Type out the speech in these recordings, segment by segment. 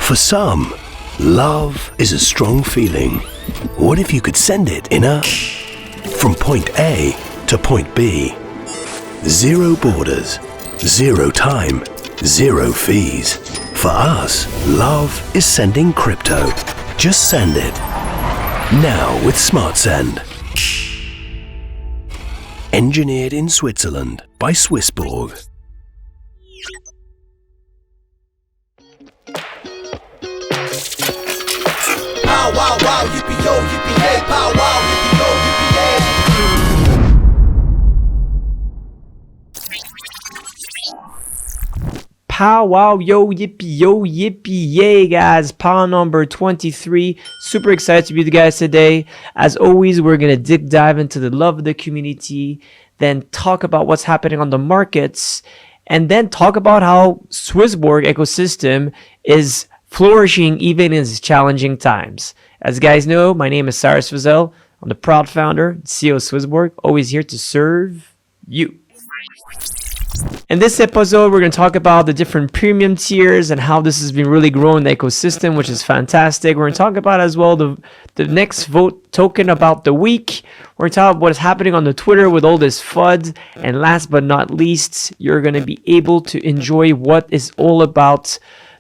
For some, love is a strong feeling. What if you could send it in a... From point A to point B. Zero borders, zero time, zero fees. For us, love is sending crypto. Just send it. Now with SmartSend. Engineered in Switzerland by Swissborg. Pow wow wow, yippee yo, yippee yay, pow wow, yippee yo, yippee yay. Pow wow yo yippee yay, guys. Power number 23. Super excited to be with you guys today. As always, we're gonna dive into the love of the community, then talk about what's happening on the markets, and then talk about how Swissborg ecosystem is flourishing even in these challenging times. As you guys know, my name is Cyrus Fazell. I'm the proud founder and CEO of Swissborg, always here to serve you. In this episode, we're going to talk about the different premium tiers and how this has been really growing the ecosystem, which is fantastic. We're going to talk about as well the next vote token about the week. We're going to talk about what's happening on the Twitter with all this FUD. And last but not least, you're going to be able to enjoy what is all about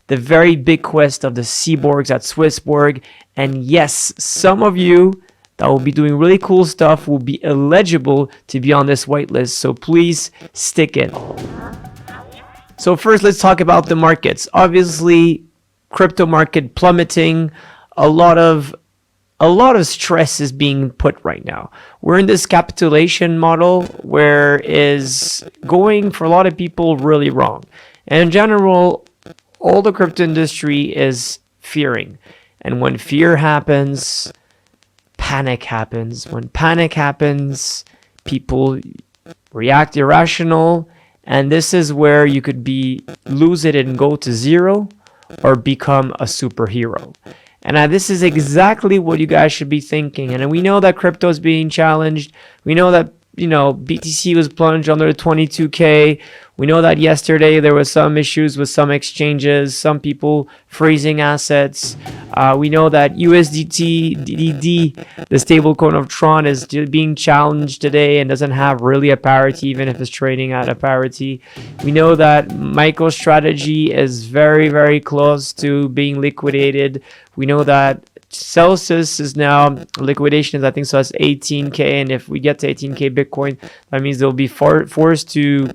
the very big quest of the Seaborgs at Swissborg. And yes, some of you that will be doing really cool stuff will be eligible to be on this whitelist. So please stick in. So first, let's talk about the markets. Obviously, crypto market plummeting. A lot of stress is being put right now. We're in this capitulation model where is going for a lot of people really wrong. And in general, all the crypto industry is fearing. And when fear happens, panic happens. When panic happens, people react irrational. And this is where you could lose it and go to zero or become a superhero. And this is exactly what you guys should be thinking. And we know that crypto is being challenged. We know that, BTC was plunged under 22K. We know that yesterday there was some issues with some exchanges, some people freezing assets. We know that USDT, DDD, the stablecoin of Tron, is being challenged today and doesn't have really a parity, even if it's trading at a parity. We know that MicroStrategy is very, very close to being liquidated. We know that Celsius is now liquidation, I think, so that's 18K, and if we get to 18K Bitcoin, that means they'll be forced to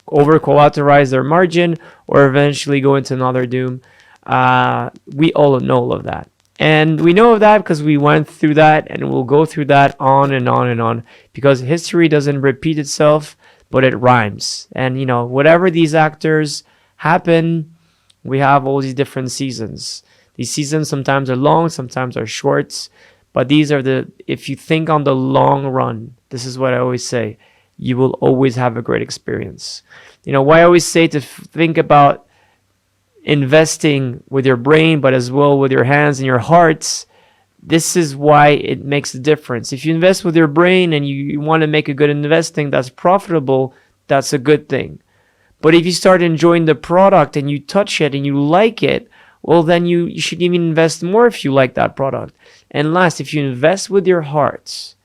over collateralize their margin or eventually go into another doom. We all know all of that, and we know of that because we went through that, and we'll go through that on and on and on, because history doesn't repeat itself, but it rhymes. And whatever these actors happen, we have all these different seasons. These seasons sometimes are long, sometimes are short, but these are if you think on the long run, this is what I always say, you will always have a great experience. Why I always say to think about investing with your brain, but as well with your hands and your hearts. This is why it makes a difference. If you invest with your brain and you want to make a good investing that's profitable, that's a good thing. But if you start enjoying the product and you touch it and you like it, well, then you should even invest more if you like that product. And last, if you invest with your hearts,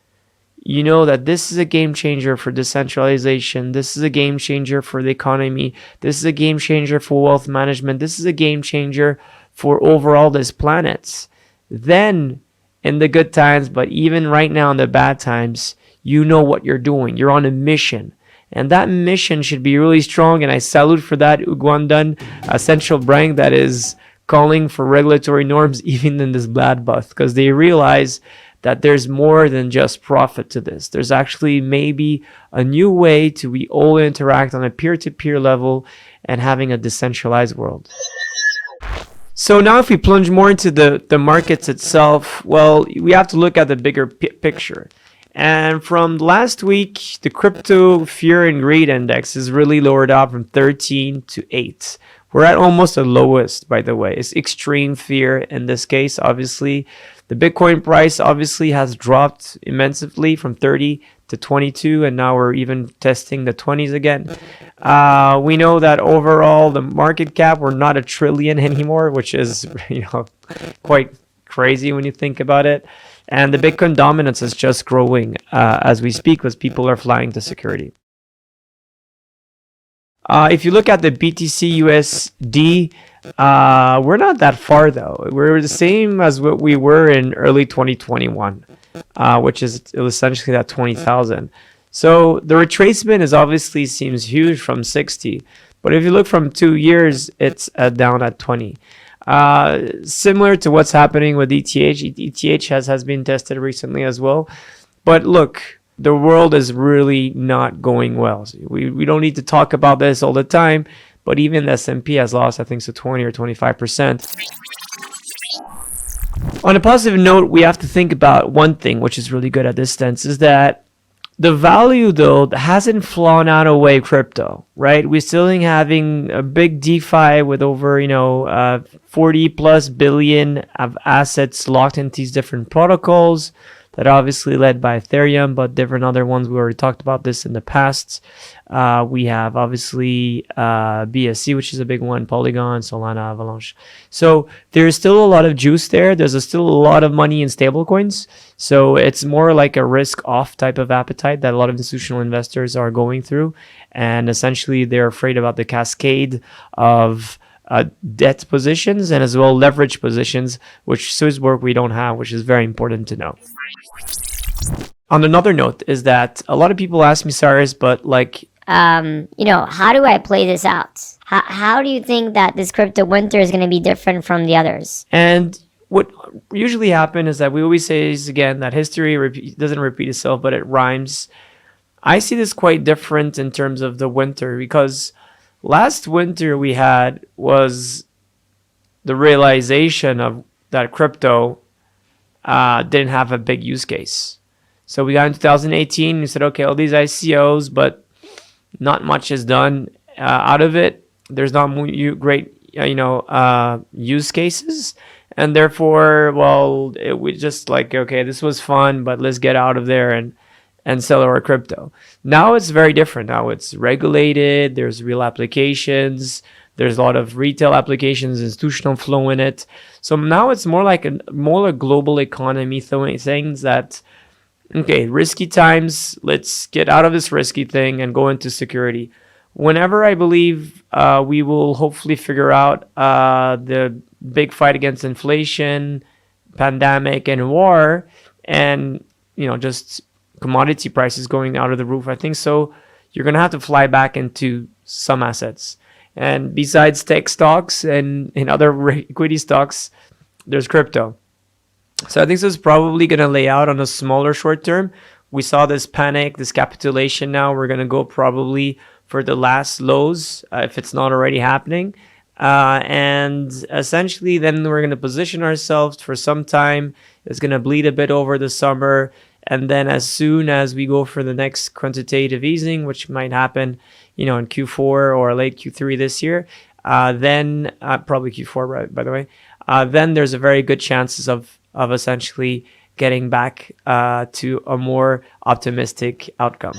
you know that this is a game changer for decentralization. This is a game changer for the economy. This is a game changer for wealth management. This is a game changer for overall this planet. Then, in the good times, but even right now in the bad times, you know what you're doing. You're on a mission. And that mission should be really strong. And I salute for that Ugandan central bank that is calling for regulatory norms even in this bloodbath, because they realize that there's more than just profit to this. There's actually maybe a new way to we all interact on a peer-to-peer level and having a decentralized world. So now if we plunge more into the markets itself, well, we have to look at the bigger picture. And from last week, the crypto fear and greed index is really lowered out from 13 to 8, We're at almost the lowest, by the way. It's extreme fear in this case, obviously. The Bitcoin price obviously has dropped immensely from 30 to 22, and now we're even testing the 20s again. We know that overall the market cap, we're not a trillion anymore, which is, quite crazy when you think about it. And the Bitcoin dominance is just growing as we speak, as people are flying to security. If you look at the BTC USD, we're not that far though. We're the same as what we were in early 2021, which is essentially that 20,000. So the retracement is obviously seems huge from 60, but if you look from 2 years, it's down at 20. Similar to what's happening with ETH. ETH has been tested recently as well. But look, the world is really not going well. We don't need to talk about this all the time, but even the S&P has lost, I think, so 20 or 25%. On a positive note, we have to think about one thing, which is really good at this stance, is that the value, though, hasn't flown out away crypto, right? We're still having a big DeFi with over, 40 plus billion of assets locked into these different protocols that are obviously led by Ethereum, but different other ones. We already talked about this in the past. We have obviously BSC, which is a big one, Polygon, Solana, Avalanche. So there's still a lot of juice there. There's still a lot of money in stablecoins. So it's more like a risk-off type of appetite that a lot of institutional investors are going through. And essentially, they're afraid about the cascade of debt positions and as well leverage positions, which Swissborg we don't have, which is very important to know. On another note is that a lot of people ask me, Cyrus, but how do I play this out? How do you think that this crypto winter is going to be different from the others? And what usually happens is that we always say is, again, that history doesn't repeat itself, but it rhymes. I see this quite different in terms of the winter, because last winter we had was the realization of that crypto didn't have a big use case. So we got in 2018, we said, okay, all these ICOs, but not much is done out of it. There's not great, use cases. And therefore, we just okay, this was fun, but let's get out of there and sell our crypto. Now it's very different. Now it's regulated. There's real applications. There's a lot of retail applications, institutional flow in it. So now it's more like a global economy things that, okay, risky times, let's get out of this risky thing and go into security. Whenever I believe we will hopefully figure out the big fight against inflation, pandemic, and war, and just commodity prices going out of the roof, I think so. You're going to have to fly back into some assets. And besides tech stocks and in other equity stocks, there's crypto. So I think this is probably going to lay out on a smaller short term. We saw this panic, this capitulation now. We're going to go probably for the last lows if it's not already happening. And essentially then we're going to position ourselves for some time. It's going to bleed a bit over the summer. And then as soon as we go for the next quantitative easing, which might happen, in Q4 or late Q3 this year, then probably Q4, by the way, then there's a very good chances of essentially getting back to a more optimistic outcome.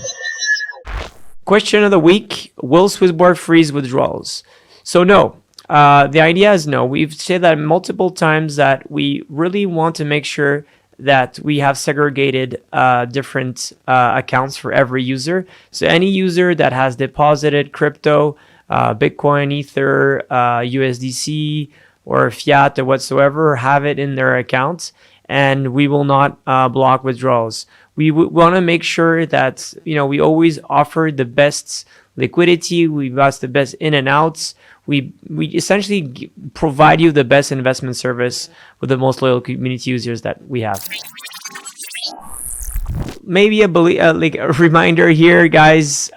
Question of the week: will Swissborg freeze withdrawals? So no. The idea is no. We've said that multiple times that we really want to make sure that we have segregated different accounts for every user. So any user that has deposited crypto, Bitcoin, Ether, USDC, or fiat or whatsoever, have it in their accounts, and we will not block withdrawals. We want to make sure that we always offer the best liquidity, we got the best in and outs. We essentially provide you the best investment service with the most loyal community users that we have. Maybe a reminder here, guys.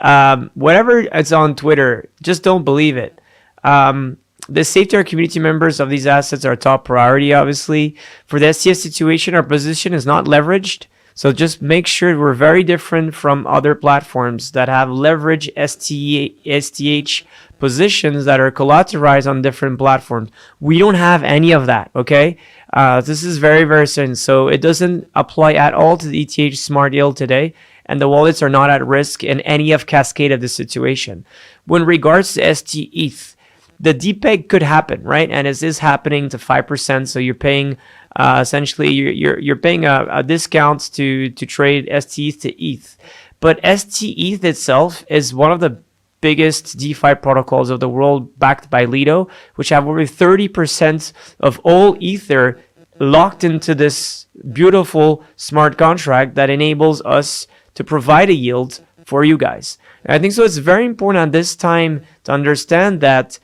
Whatever it's on Twitter, just don't believe it. The safety of our community members of these assets are top priority, obviously. For the STS situation, our position is not leveraged. So just make sure we're very different from other platforms that have leverage STH positions that are collateralized on different platforms. We don't have any of that, okay? This is very, very certain. So it doesn't apply at all to the ETH Smart Yield today, and the wallets are not at risk in any of cascade of the situation. When regards to STETH, the depeg could happen, right? And it is happening to 5%. So you're paying essentially you're paying a discount to trade STETH to ETH. But STETH itself is one of the biggest DeFi protocols of the world, backed by Lido, which have over 30% of all Ether locked into this beautiful smart contract that enables us to provide a yield for you guys. And I think so it's very important at this time to understand that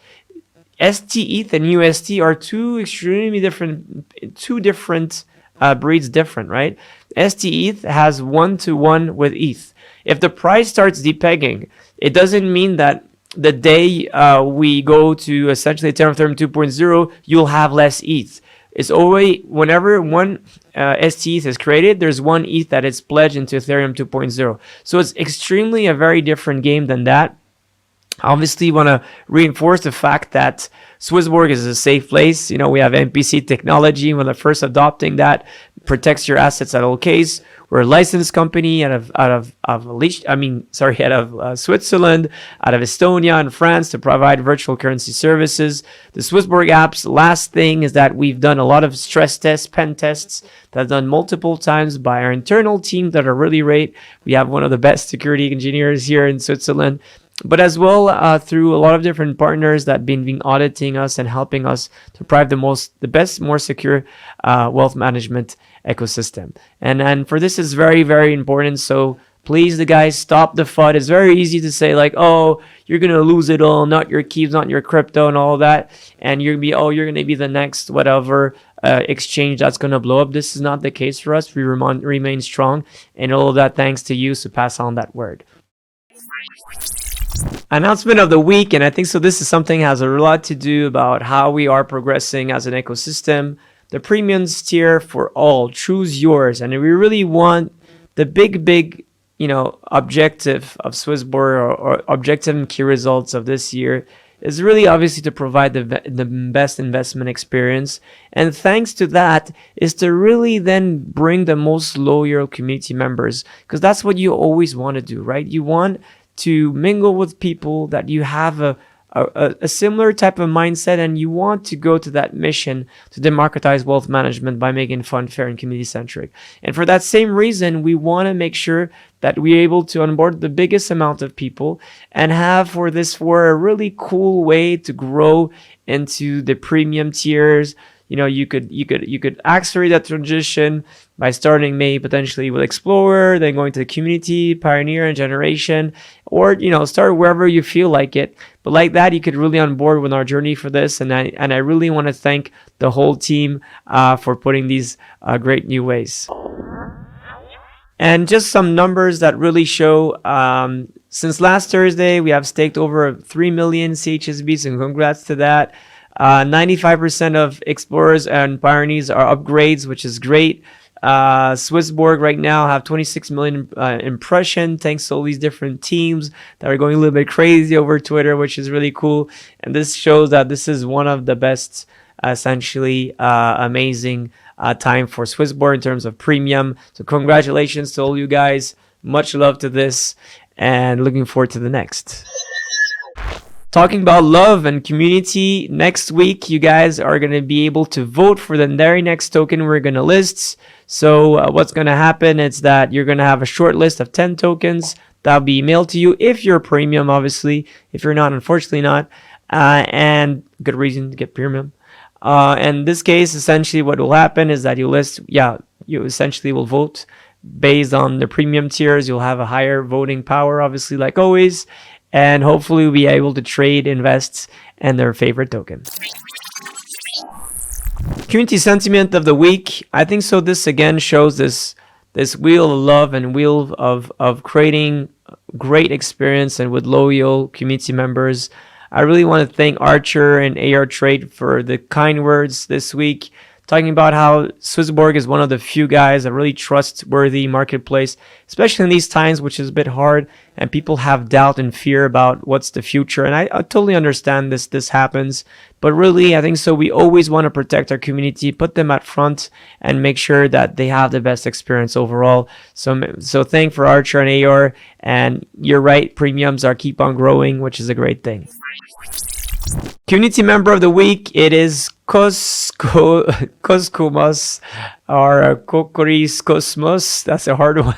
STETH and UST are two different breeds different, right? STETH has 1-to-1 with ETH. If the price starts depegging, it doesn't mean that the day we go to essentially Ethereum 2.0, you'll have less ETH. It's always, whenever one STETH is created, there's one ETH that is pledged into Ethereum 2.0. So it's extremely a very different game than that. Obviously, want to reinforce the fact that Swissborg is a safe place. You know, we have MPC technology. When the first adopting that, protects your assets at all case. We're a licensed company out of Switzerland, out of Estonia and France to provide virtual currency services. The Swissborg apps. Last thing is that we've done a lot of stress tests, pen tests that are done multiple times by our internal team that are really great. We have one of the best security engineers here in Switzerland. But as well through a lot of different partners that have been auditing us and helping us to provide the best, more secure wealth management ecosystem. And for this is very, very important. So please, the guys, stop the FUD. It's very easy to say like, oh, you're going to lose it all, not your keys, not your crypto and all that. And you're going to be the next whatever exchange that's going to blow up. This is not the case for us. We remain strong. And all of that thanks to you. So pass on that word. Announcement of the week, and I think so this is something that has a lot to do about how we are progressing as an ecosystem. The premiums tier for all, choose yours. And we really want the big objective of Swissborg or objective and key results of this year is really obviously to provide the best investment experience. And thanks to that is to really then bring the most loyal community members, because that's what you always want to do, right? You want to mingle with people that you have a similar type of mindset, and you want to go to that mission to democratize wealth management by making fun, fair, and community-centric. And for that same reason, we want to make sure that we're able to onboard the biggest amount of people and have for a really cool way to grow into the premium tiers. You know, you could accelerate that transition by starting maybe potentially with Explorer, then going to the community, Pioneer, and Generation, or start wherever you feel like it. But like that, you could really on board with our journey for this, and I really want to thank the whole team for putting these great new ways. And just some numbers that really show. Since last Thursday, we have staked over 3 million CHSBs, and congrats to that. 95% of Explorers and Pioneers are upgrades, which is great. Swissborg right now have 26 million impression thanks to all these different teams that are going a little bit crazy over Twitter, which is really cool. And this shows that this is one of the best, essentially amazing time for Swissborg in terms of premium. So congratulations to all you guys. Much love to this, and looking forward to the next. Talking about love and community, next week you guys are going to be able to vote for the very next token we're going to list. So what's going to happen is that you're going to have a short list of 10 tokens that'll be emailed to you if you're premium, obviously. If you're not, unfortunately not. And good reason to get premium. In this case, essentially what will happen is that you essentially will vote based on the premium tiers. You'll have a higher voting power, obviously, like always. And hopefully we'll be able to trade, invest, and their favorite token. Community sentiment of the week. I think so this again shows this wheel of love and wheel of creating great experience and with loyal community members. I really want to thank Archer and AR Trade for the kind words this week talking about how Swissborg is one of the few guys, a really trustworthy marketplace, especially in these times, which is a bit hard, and people have doubt and fear about what's the future. And I totally understand this happens, but really, I think so. We always want to protect our community, put them at front, and make sure that they have the best experience overall. So thank for Archer and AR, and you're right, premiums are keep on growing, which is a great thing. Community member of the week, it is Coscomos or Kokoris Cosmos. That's a hard one.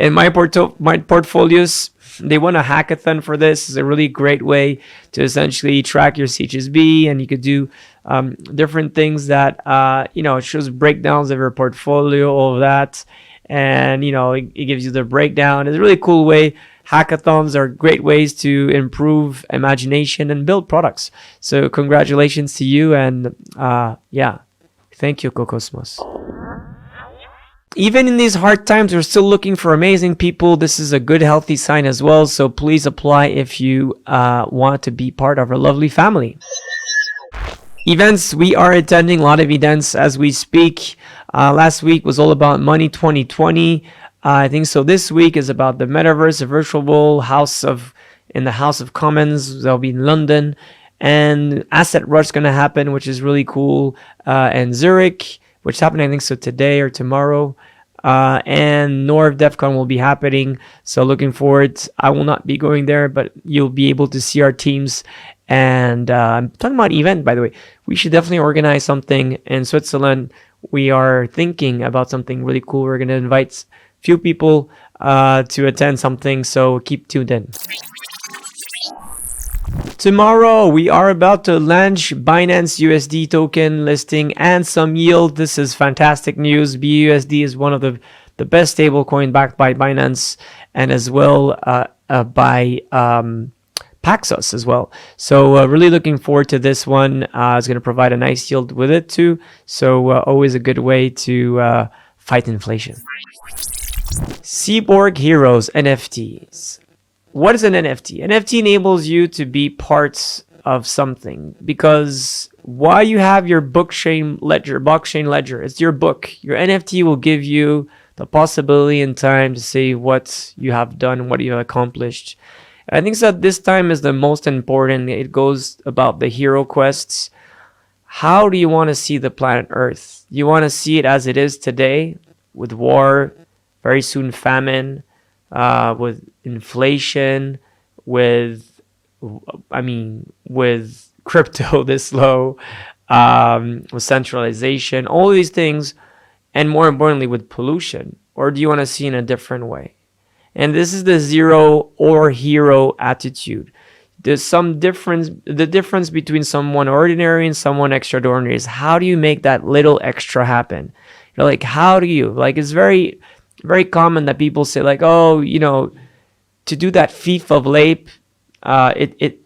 In my portfolios, they won a hackathon for this. It's a really great way to essentially track your CHSB, and you could do different things that it shows breakdowns of your portfolio, all of that, and it gives you the breakdown. It's a really cool way. Hackathons are great ways to improve imagination and build products. So congratulations to you, and thank you, Cocosmos. Even in these hard times, we're still looking for amazing people. This is a good, healthy sign as well. So please apply if you want to be part of our lovely family. Events, we are attending a lot of events as we speak. Last week was all about Money 2020. I think so. This week is about the metaverse, the virtual in the House of Commons. They'll be in London, and Asset Rush is going to happen, which is really cool. And Zurich, which is happening, I think so, today or tomorrow. And North DEFCON will be happening. So looking forward. I will not be going there, but you'll be able to see our teams. And I'm talking about event, by the way. We should definitely organize something in Switzerland. We are thinking about something really cool. We're going to invite few people to attend something, so keep tuned in. Tomorrow we are about to launch Binance USD token listing and some yield. This is fantastic news. BUSD is one of the best stablecoin backed by Binance, and as well by Paxos as well. So really looking forward to this one. It's going to provide a nice yield with it too. So always a good way to fight inflation. Seaborg Heroes NFTs. What is an NFT? NFT enables you to be parts of something, because while you have your blockchain ledger, it's your book. Your NFT will give you the possibility in time to say what you have done, what you have accomplished. And I think that this time is the most important. It goes about the hero quests. How do you want to see the planet Earth? You want to see it as it is today, with war, very soon famine, with inflation, with crypto this low, with centralization, all these things, and more importantly with pollution? Or do you want to see in a different way? And this is the zero or hero attitude. There's some difference. The difference between someone ordinary and someone extraordinary is how do you make that little extra happen? How do you, it's very, very common that people say to do that thief of lape, it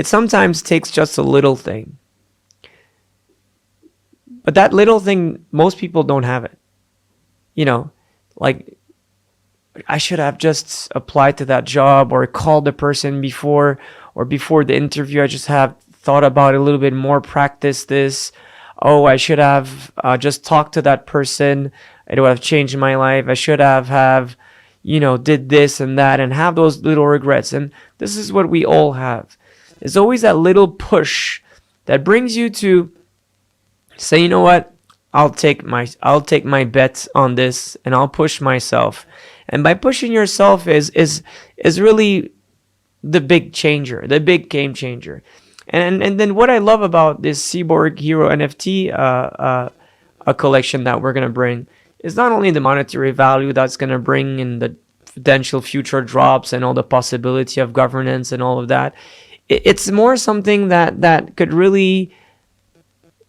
sometimes takes just a little thing. But that little thing, most people don't have it. I should have just applied to that job or called the person before the interview. I just have thought about it a little bit more, practice this. Oh, I should have just talked to that person. It would have changed my life. I should have did this and that, and have those little regrets. And this is what we all have. It's always that little push that brings you to say, you know what? I'll take my bet on this, and I'll push myself. And by pushing yourself is really the big changer, the big game changer. And then what I love about this Seaborg Hero NFT a collection that we're gonna bring is not only the monetary value that's gonna bring in the potential future drops and all the possibility of governance and all of that. It's more something that could really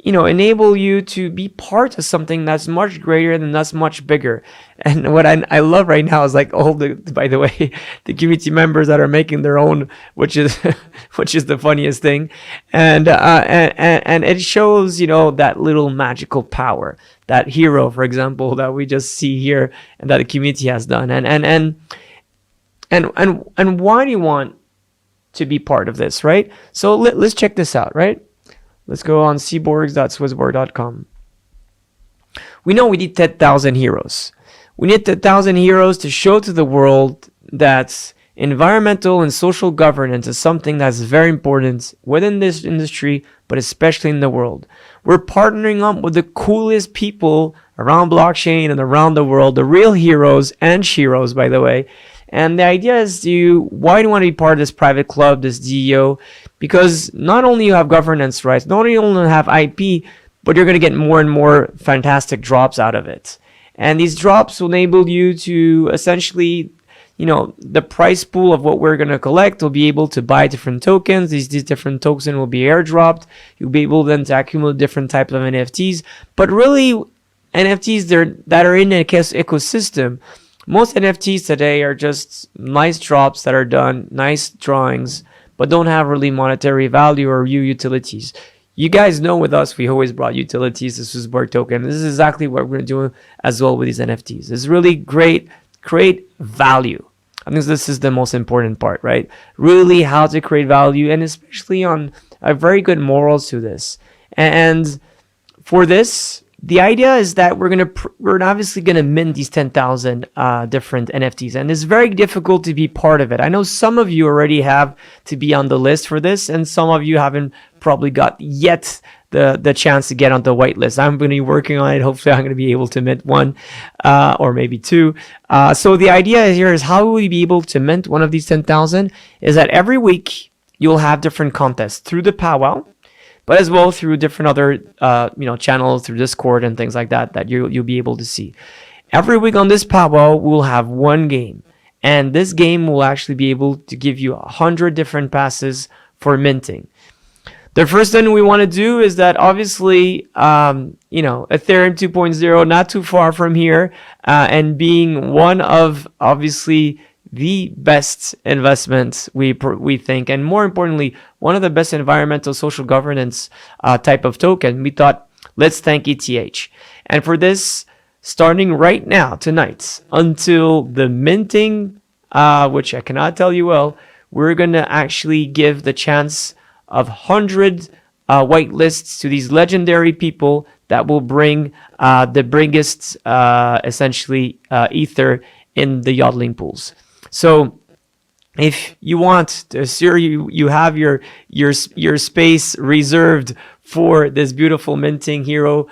enable you to be part of something that's much greater and that's much bigger. And what I love right now is all by the way, the community members that are making their own, which is the funniest thing. And it shows, that little magical power, that hero, for example, that we just see here and that the community has done. And why do you want to be part of this, right? So let's check this out, right? Let's go on cborgs.swissborg.com. We know we need 10,000 heroes. We need 10,000 heroes to show to the world that environmental and social governance is something that's very important within this industry, but especially in the world. We're partnering up with the coolest people around blockchain and around the world, the real heroes and sheroes, by the way. And the idea is why do you want to be part of this private club, this DEO? Because not only you have governance rights, not only you have IP, but you're going to get more and more fantastic drops out of it. And these drops will enable you to essentially, the price pool of what we're going to collect will be able to buy different tokens. These different tokens will be airdropped. You'll be able then to accumulate different types of NFTs. But really, NFTs that are in an ecosystem, most NFTs today are just nice drops that are done, nice drawings, but don't have really monetary value or utilities. You guys know with us, we always brought utilities to Swissborg token. This is exactly what we're going to do as well with these NFTs. It's really great, create value. I think this is the most important part, right? Really how to create value, and especially on a very good morals to this. And for this, the idea is that we're obviously gonna mint these 10,000 different NFTs, and it's very difficult to be part of it. I know some of you already have to be on the list for this, and some of you haven't probably got yet the chance to get on the whitelist. I'm going to be working on it. Hopefully, I'm going to be able to mint one or maybe two. So the idea here is how will we be able to mint one of these 10,000? Is that every week you'll have different contests through the powwow, but as well through different other channels, through Discord and things like that you'll be able to see. Every week on this powwow, we'll have one game, and this game will actually be able to give you 100 different passes for minting. The first thing we want to do is that obviously, Ethereum 2.0, not too far from here, and being one of obviously the best investments we think, and more importantly, one of the best environmental social governance type of token, we thought, let's thank ETH. And for this, starting right now, tonight, until the minting, which I cannot tell you well, we're going to actually give the chance of 100 whitelists to these legendary people that will bring the biggest, essentially, ether in the yodeling pools. So if you want to assure you have your space reserved for this beautiful minting hero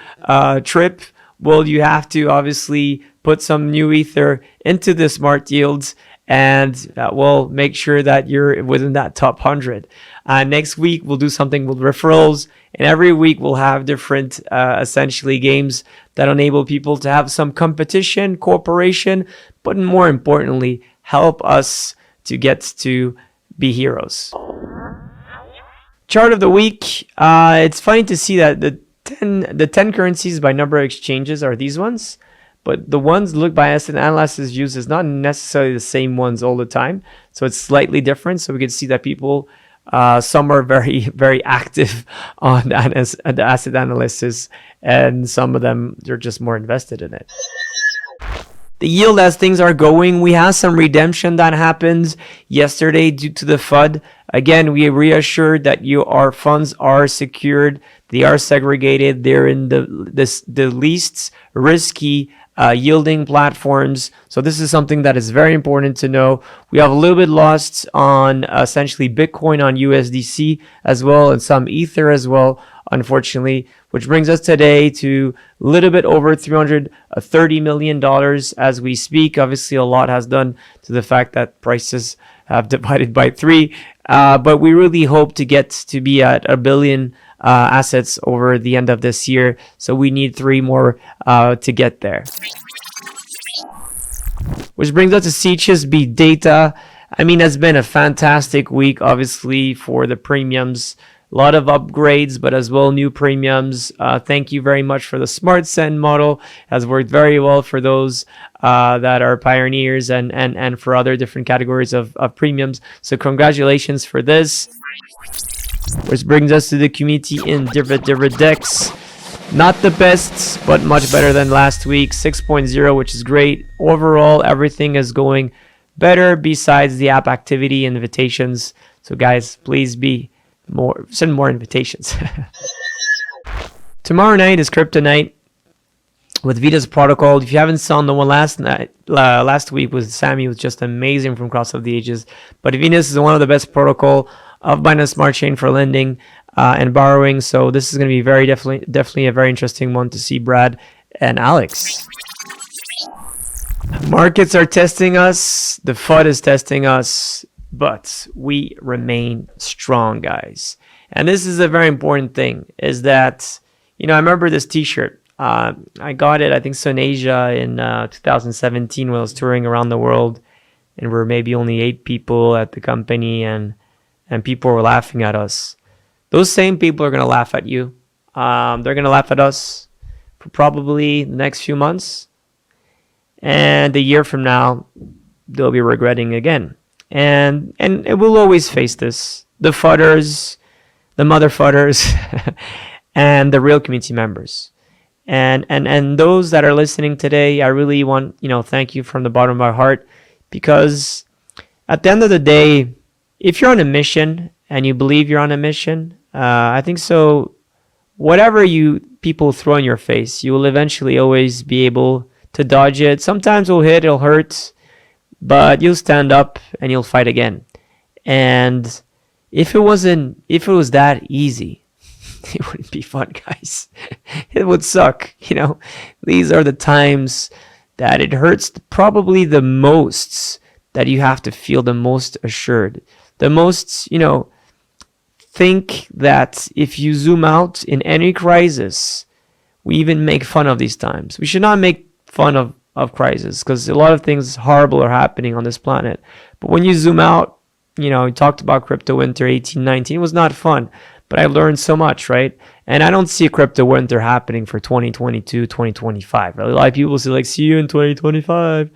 trip, well, you have to obviously put some new ether into the smart yields, and that will make sure that you're within that top 100. Next week, we'll do something with referrals, and every week we'll have different, essentially, games that enable people to have some competition, cooperation, but more importantly, help us to get to be heroes. Chart of the week. It's funny to see that the 10 currencies by number of exchanges are these ones, but the ones looked by asset analysts used is not necessarily the same ones all the time. So it's slightly different. So we can see that people, some are very, very active on the asset analysis, and some of them, they're just more invested in it. The yield as things are going, we have some redemption that happened yesterday due to the FUD. Again, we reassured that our funds are secured, they are segregated, they're in the least risky yielding platforms. So this is something that is very important to know. We have a little bit lost on essentially Bitcoin on USDC as well, and some Ether as well, unfortunately, which brings us today to a little bit over $330 million as we speak. Obviously, a lot has done to the fact that prices have divided by 3, but we really hope to get to be at $1 billion assets over the end of this year. So we need 3 more to get there. Which brings us to CHSB data. I mean, it's been a fantastic week, obviously, for the premiums. A lot of upgrades, but as well new premiums. Thank you very much for the Smart Send model. Has worked very well for those that are pioneers and for other different categories of premiums. So congratulations for this. Which brings us to the community in DividDex. Not the best, but much better than last week. 6.0, which is great. Overall, everything is going better besides the app activity invitations. So guys, please send more invitations. Tomorrow night is crypto night with Vita's protocol. If you haven't saw the one last week with Sammy, was just amazing from Cross of the Ages. But Venus is one of the best protocol of Binance Smart Chain for lending and borrowing. So this is going to be definitely a very interesting one to see Brad and Alex. Markets are testing us. The FUD is testing us, but we remain strong, guys. And this is a very important thing, is that, I remember this t-shirt. I got it, I think so, in Asia in 2017 when I was touring around the world, and we're maybe only 8 people at the company, and people were laughing at us. Those same people are going to laugh at you. They're going to laugh at us for probably the next few months. And a year from now, they'll be regretting again. And it will always face this. The fudders, the mother fudders, and the real community members. And those that are listening today, I really want, thank you from the bottom of my heart, because at the end of the day, if you're on a mission and you believe you're on a mission, I think so, whatever people throw in your face, you will eventually always be able to dodge it. Sometimes it'll hurt, but you'll stand up and you'll fight again. And if it was that easy, it wouldn't be fun, guys. It would suck. These are the times that it hurts probably the most, that you have to feel the most assured, the most, think that if you zoom out in any crisis, we even make fun of these times. We should not make fun of crisis, because a lot of things horrible are happening on this planet. But when you zoom out, we talked about crypto winter 18-19. It was not fun, but I learned so much, right? And I don't see a crypto winter happening for 2022, 2025. A lot of people say, see you in 2025.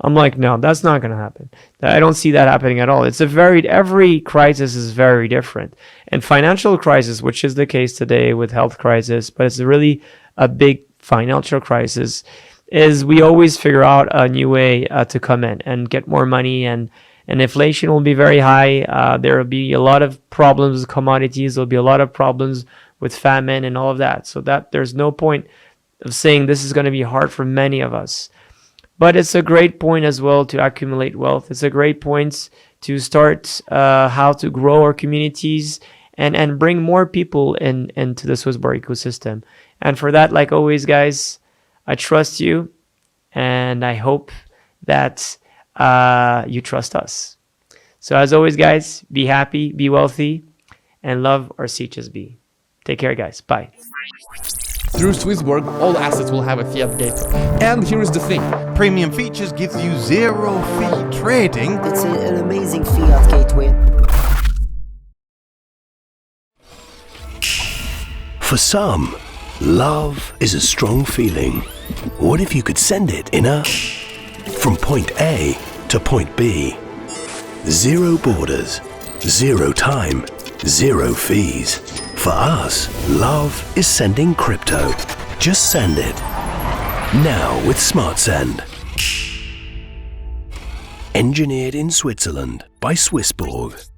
I'm like, no, that's not going to happen. I don't see that happening at all. Every crisis is very different. And financial crisis, which is the case today with health crisis, but it's really a big financial crisis, is we always figure out a new way to come in and get more money, and inflation will be very high. There will be a lot of problems with commodities. There'll be a lot of problems with famine and all of that. So that there's no point of saying this is going to be hard for many of us. But it's a great point as well to accumulate wealth. It's a great point to start how to grow our communities and bring more people into the Swissborg ecosystem. And for that, like always, guys, I trust you, and I hope that you trust us. So as always, guys, be happy, be wealthy, and love our CHSB. Take care, guys. Bye. Through Swissborg, all assets will have a fiat gateway. And here is the thing. Premium features gives you 0 fee trading. It's an amazing fiat gateway. For some, love is a strong feeling. What if you could send it in from point A to point B? 0 borders, 0 time, 0 fees. For us, love is sending crypto. Just send it. Now with SmartSend. Engineered in Switzerland by Swissborg.